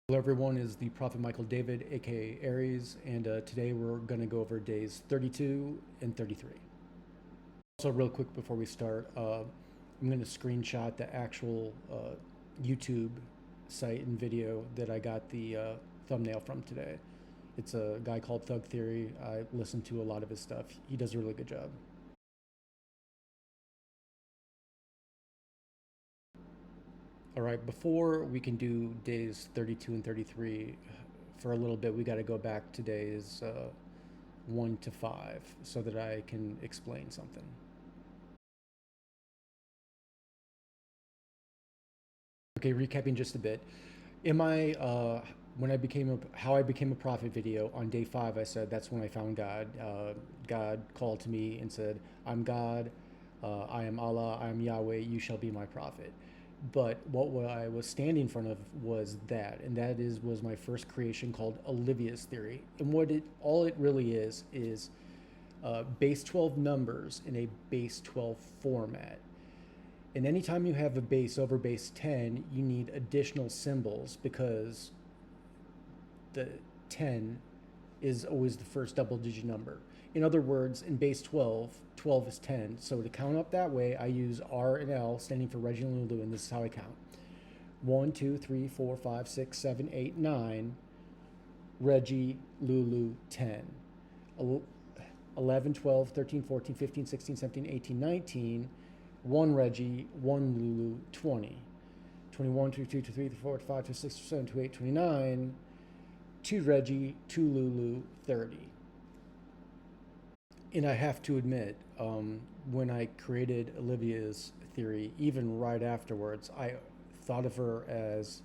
Hello everyone, is the Prophet Michael David, aka Aries, and today we're going to go over days 32 and 33. Also, real quick before we start, I'm going to screenshot the actual YouTube site and video that I got the thumbnail from today. It's a guy called Thug Theory. I listen to a lot of his stuff. He does a really good job. All right, before we can do days 32 and 33, for a little bit, we got to go back to days 1 to 5 so that I can explain something. Okay, recapping just a bit. In my when I became how I became a prophet video on day 5, I said that's when I found God. God called to me and said, "I'm God. I am Allah. I am Yahweh. You shall be my prophet." But what I was standing in front of was that, and that was my first creation called Olivia's theory. And what it all it really is base 12 numbers in a base 12 format. And anytime you have a base over base 10, you need additional symbols because the 10 is always the first double digit number. In other words, in base 12, 12 is 10. So to count up that way, I use R and L standing for Reggie and Lulu, and this is how I count. 1, 2, 3, 4, 5, 6, 7, 8, 9. Reggie, Lulu, 10. 11, 12, 13, 14, 15, 16, 17, 18, 19. 1 Reggie, 1 Lulu, 20. 21, 22, 23, 24, 25, 26, 27, 28, 29. 2 Reggie, 2 Lulu, 30. And I have to admit, when I created Olivia's theory, even right afterwards, I thought of her as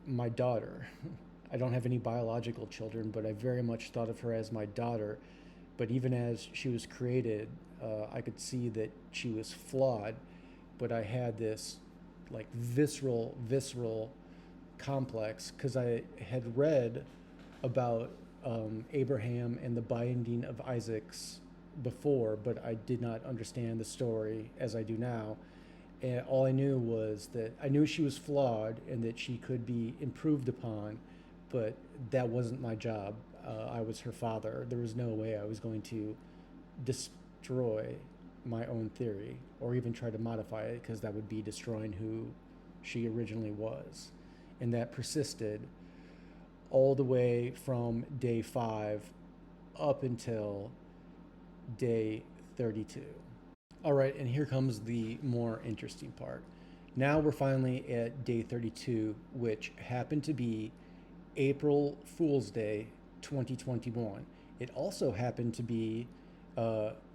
my daughter. I don't have any biological children, but I very much thought of her as my daughter. But even as she was created, I could see that she was flawed, but I had this like visceral complex because I had read about Abraham and the binding of Isaac's before, but I did not understand the story as I do now. And all I knew was that I knew she was flawed and that she could be improved upon, but that wasn't my job. I was her father. There was no way I was going to destroy my own theory or even try to modify it because that would be destroying who she originally was. And that persisted all the way from day 5 up until day 32. All right, and here comes the more interesting part. Now we're finally at day 32, which happened to be April Fool's Day 2021. It also happened to be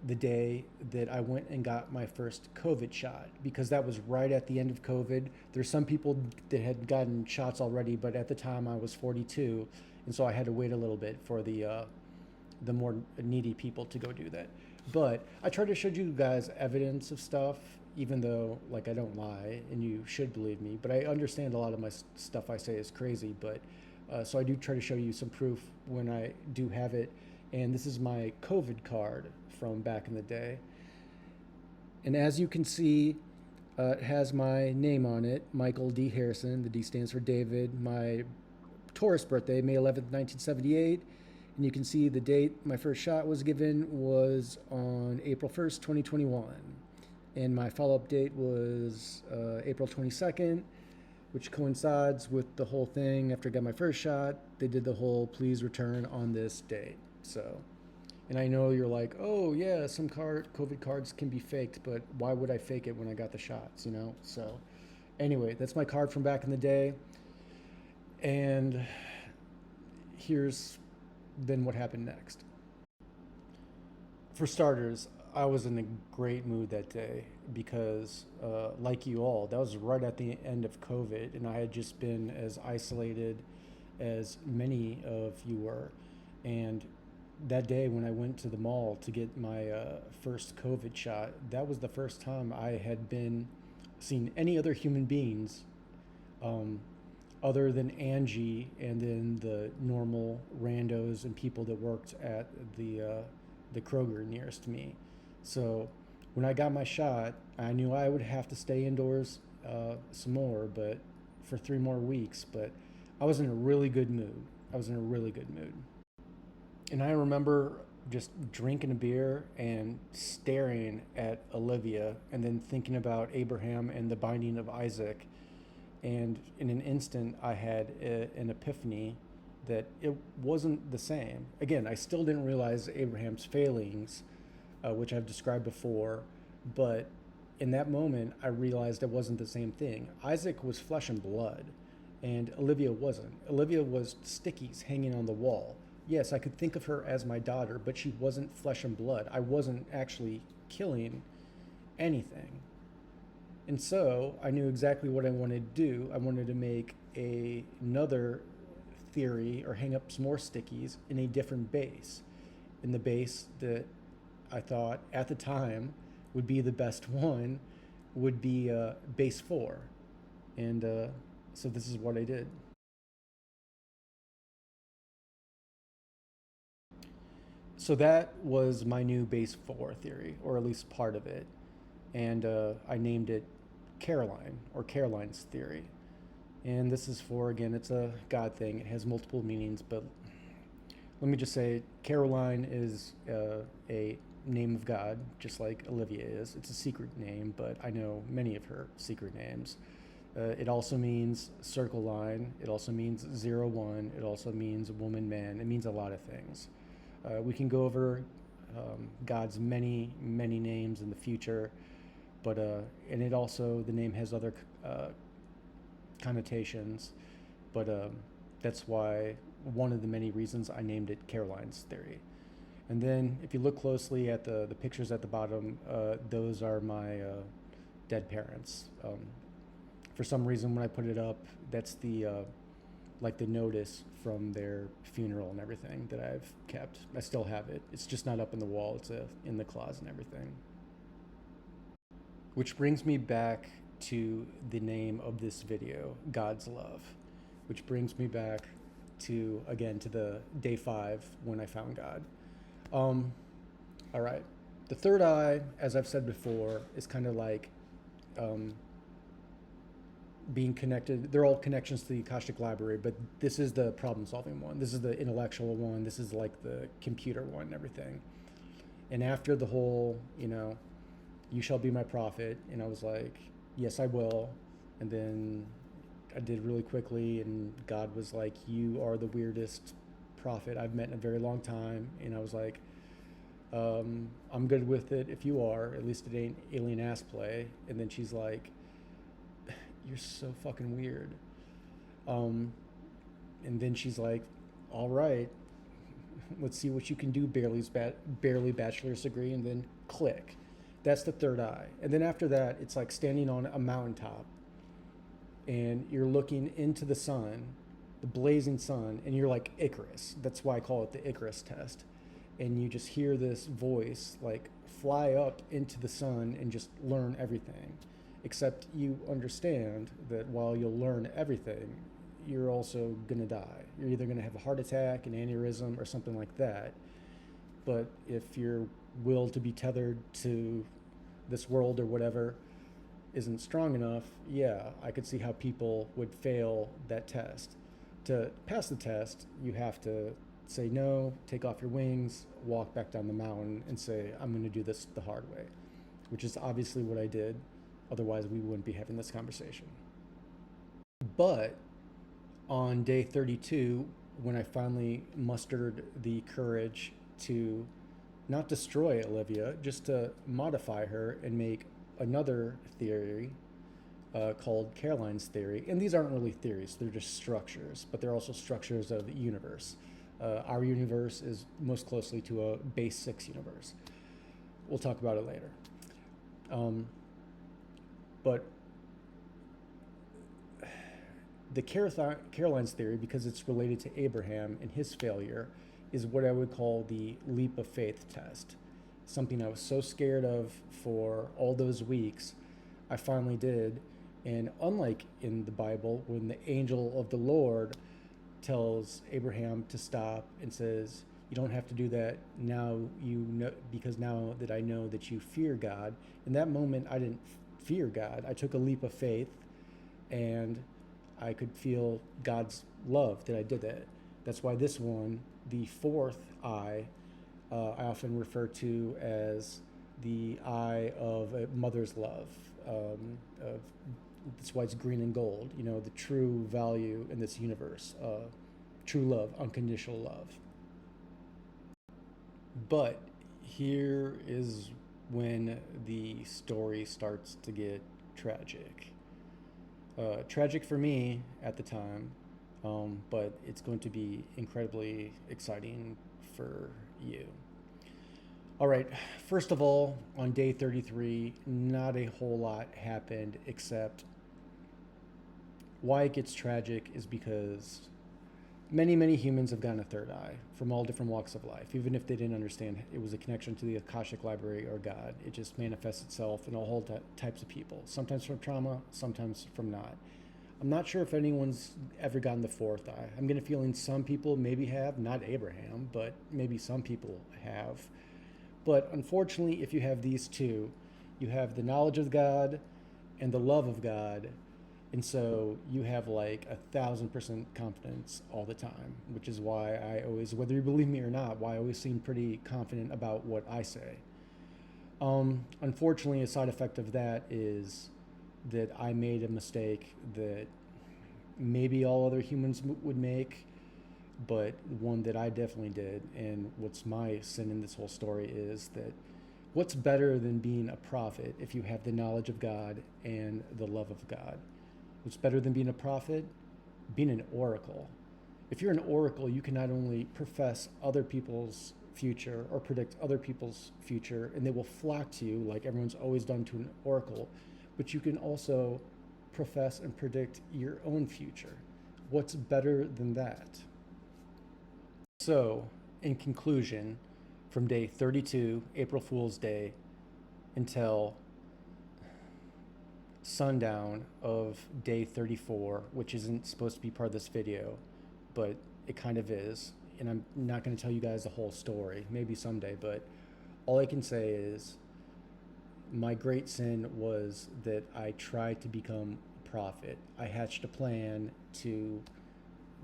the day that I went and got my first COVID shot because that was right at the end of COVID. There's some people that had gotten shots already, but at the time I was 42, and so I had to wait a little bit for the more needy people to go do that. But I try to show you guys evidence of stuff, even though like I don't lie, and you should believe me. But I understand a lot of my stuff I say is crazy, but so I do try to show you some proof when I do have it. And this is my COVID card from back in the day. And as you can see, it has my name on it, Michael D. Harrison. The D stands for David. My Taurus birthday, May 11th, 1978. And you can see the date my first shot was given was on April 1st, 2021. And my follow-up date was April 22nd, which coincides with the whole thing. After I got my first shot, they did the whole please return on this date. So, and I know you're like, oh yeah, some COVID cards can be faked, but why would I fake it when I got the shots, you know? So anyway, that's my card from back in the day. And here's then what happened next. For starters, I was in a great mood that day because, like you all, that was right at the end of COVID, and I had just been as isolated as many of you were. And that day when I went to the mall to get my first COVID shot, that was the first time I had been seen any other human beings um, other than Angie and then the normal randos and people that worked at the Kroger nearest to me. So when I got my shot, I knew I would have to stay indoors some more, but for 3 more weeks. But I was in a really good mood. I was in a really good mood. And I remember just drinking a beer and staring at Olivia and then thinking about Abraham and the binding of Isaac. And in an instant, I had an epiphany that it wasn't the same. Again, I still didn't realize Abraham's failings, which I've described before, but in that moment, I realized it wasn't the same thing. Isaac was flesh and blood, and Olivia wasn't. Olivia was stickies hanging on the wall. Yes, I could think of her as my daughter, but she wasn't flesh and blood. I wasn't actually killing anything. And so I knew exactly what I wanted to do. I wanted to make another theory or hang up some more stickies in a different base. In the base that I thought at the time would be the best one would be base 4. And so this is what I did. So that was my new base 4 theory, or at least part of it. And I named it Caroline, or Caroline's theory. And this is for, again, it's a God thing. It has multiple meanings, but let me just say Caroline is a name of God, just like Olivia is. It's a secret name, but I know many of her secret names. It also means circle line. It also means 01. It also means woman, man. It means a lot of things. We can go over God's many, many names in the future, but and it also, the name has other connotations, but that's why one of the many reasons I named it Caroline's theory. And then if you look closely at the pictures at the bottom, those are my dead parents. For some reason, when I put it up, that's the like the notice from their funeral and everything that I've kept. I still have it. It's just not up in the wall. It's in the closet and everything. Which brings me back to the name of this video, God's Love. Which brings me back to, again, to the day 5 when I found God. All right. The third eye, as I've said before, is kind of like being connected. They're all connections to the Akashic Library, but this is the problem-solving one. This is the intellectual one. This is like the computer one and everything. And after the whole, you shall be my prophet, and I was like, yes, I will. And then I did really quickly, and God was like, you are the weirdest prophet I've met in a very long time. And I was like, I'm good with it if you are. At least it ain't alien ass play. And then she's like, you're so fucking weird. And then she's like, all right, let's see what you can do, barely bachelor's degree, and then click. That's the third eye. And then after that, it's like standing on a mountaintop and you're looking into the sun, the blazing sun, and you're like Icarus. That's why I call it the Icarus test. And you just hear this voice like fly up into the sun and just learn everything. Except you understand that while you'll learn everything, you're also gonna die. You're either gonna have a heart attack, an aneurysm, or something like that. But if your will to be tethered to this world or whatever isn't strong enough, yeah, I could see how people would fail that test. To pass the test, you have to say no, take off your wings, walk back down the mountain, and say, I'm going to do this the hard way, which is obviously what I did. Otherwise, we wouldn't be having this conversation. But on day 32, when I finally mustered the courage to not destroy Olivia, just to modify her and make another theory called Caroline's theory. And these aren't really theories, they're just structures, but they're also structures of the universe. Our universe is most closely to a base 6 universe. We'll talk about it later. But the Caroline's theory, because it's related to Abraham and his failure, is what I would call the leap of faith test. Something I was so scared of for all those weeks, I finally did. And unlike in the Bible, when the angel of the Lord tells Abraham to stop and says, you don't have to do that now, because now that I know that you fear God. In that moment, I didn't fear God. I took a leap of faith, and I could feel God's love that I did that. That's why this one, the fourth eye, I often refer to as the eye of a mother's love. That's why it's green and gold. You know, the true value in this universe, true love, unconditional love. But here is when the story starts to get tragic. Tragic for me at the time, but it's going to be incredibly exciting for you. All right, first of all, on day 33, not a whole lot happened except why it gets tragic is because many humans have gotten a third eye from all different walks of life, even if they didn't understand it was a connection to the Akashic Library or God. It just manifests itself in all whole types of people, sometimes from trauma, sometimes from not. I'm not sure if anyone's ever gotten the fourth eye. I'm going to feeling some people maybe have, not Abraham, but maybe some people have. But unfortunately, if you have these two, you have the knowledge of God and the love of God. And so you have like 1,000% confidence all the time, which is why I always, whether you believe me or not, why I always seem pretty confident about what I say. Unfortunately, a side effect of that is that I made a mistake that maybe all other humans would make, but one that I definitely did. And what's my sin in this whole story is that what's better than being a prophet if you have the knowledge of God and the love of God? What's better than being a prophet? Being an oracle. If you're an oracle, you can not only profess other people's future or predict other people's future, and they will flock to you like everyone's always done to an oracle, but you can also profess and predict your own future. What's better than that? So, in conclusion, from day 32, April Fool's Day, until sundown of day 34, which isn't supposed to be part of this video, but it kind of is. And I'm not going to tell you guys the whole story, maybe someday, but all I can say is my great sin was that I tried to become a prophet. I hatched a plan to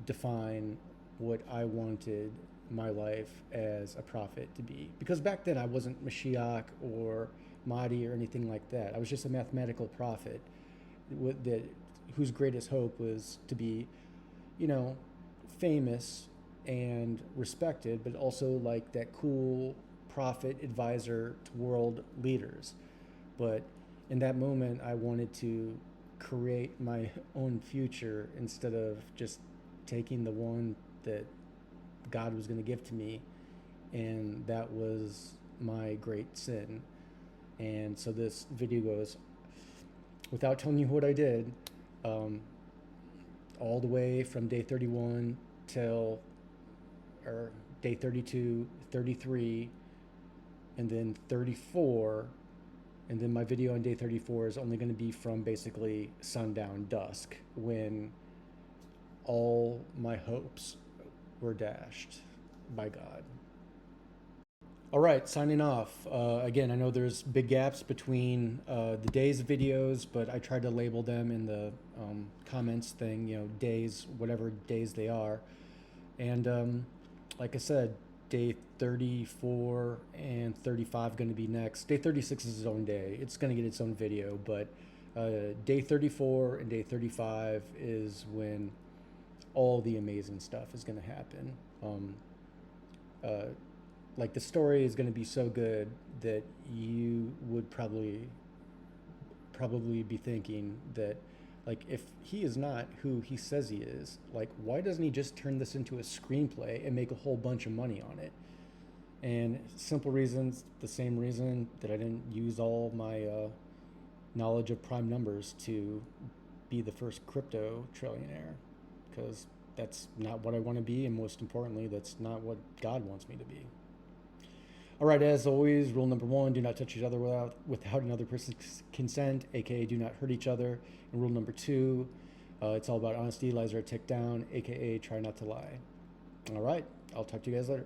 define what I wanted my life as a prophet to be. Because back then I wasn't Mashiach or Mahdi or anything like that. I was just a mathematical prophet whose greatest hope was to be, you know, famous and respected, but also like that cool prophet advisor to world leaders. But in that moment, I wanted to create my own future instead of just taking the one that God was going to give to me. And that was my great sin. And so this video goes, without telling you what I did, all the way from day 31 till or day 32, 33, and then 34. And then my video on day 34 is only going to be from basically sundown, dusk, when all my hopes were dashed by God. All right, signing off. Again, I know there's big gaps between the days of videos, but I tried to label them in the comments thing, you know, days, whatever days they are. And like I said, day 34 and 35 going to be next. Day 36 is its own day. It's going to get its own video, but day 34 and day 35 is when all the amazing stuff is going to happen. Like the story is going to be so good that you would probably be thinking that, like, if he is not who he says he is, like, why doesn't he just turn this into a screenplay and make a whole bunch of money on it? And simple reasons, the same reason that I didn't use all my knowledge of prime numbers to be the first crypto trillionaire, because that's not what I want to be, and most importantly, that's not what God wants me to be. All right, as always, rule number 1, do not touch each other without another person's consent, aka do not hurt each other. And rule number 2, it's all about honesty, lies are a tick down, aka try not to lie. All right, I'll talk to you guys later.